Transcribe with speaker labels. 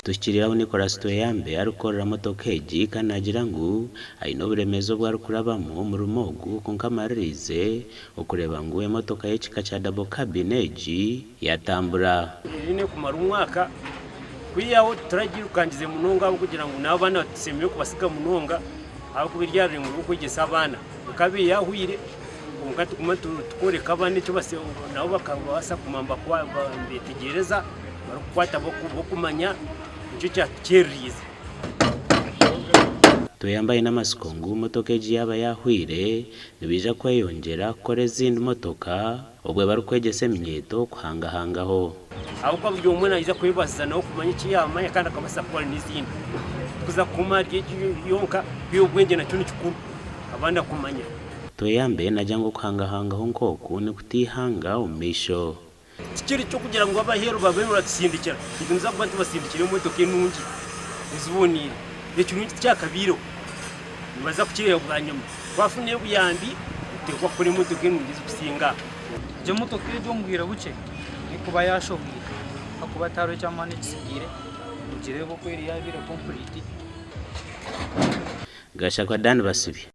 Speaker 1: Tushikiriraho Nicolas Toyambe arukorera motoka egi kandi agira ngu aine oburemezo bwarikurabamo mu rumogu kunkamaririze okureba ngu emotoka y'ekika kya double cabin egi yatambura.
Speaker 2: Ine kumara umwaka kwiyaho turagirukangize munonga abo kugira ngo nabo bana basemeye kubasiga munonga abo kubiryarire mu kugesa abana ukabiyahwire umukati kuma tukoreka abana icyo base nabo bakabasa kumamba kwa betegereza barakwata bo kumanya icyo cyakerize.
Speaker 1: Toyambaye n'amasikongu motoka egi yaba yahwire nibija kweyongera kukora ezindi motoka obwe barukwegesa eminyeto kuhangahangaho
Speaker 2: ahubwo byo umwe nayiza kwibaza nawo kumanya ikiyamanya kandi akabasa gukora n'izindi kuza kumara yonka by'ubwenge nacyo ni kikuru abanda kumanya.
Speaker 1: Toyambe najya ngo kuhangahangaho nkoko ni kutihanga umisho
Speaker 2: kikiri cyo kugira ngo abahero babe batsindikira ikintu zakuba tubasindikira imodoka enungi izibonire ekintu cyakabiro baza kukireba bwa nyuma twafuniye buyambi utekwa kuri motoka enungi zikusinga
Speaker 3: je motoka ejo mbwira buke kuba yashoboye akuba taro cyangwa n'ikigire ugirebo kweri yabira complete
Speaker 1: Gashakwa Dan Basibi.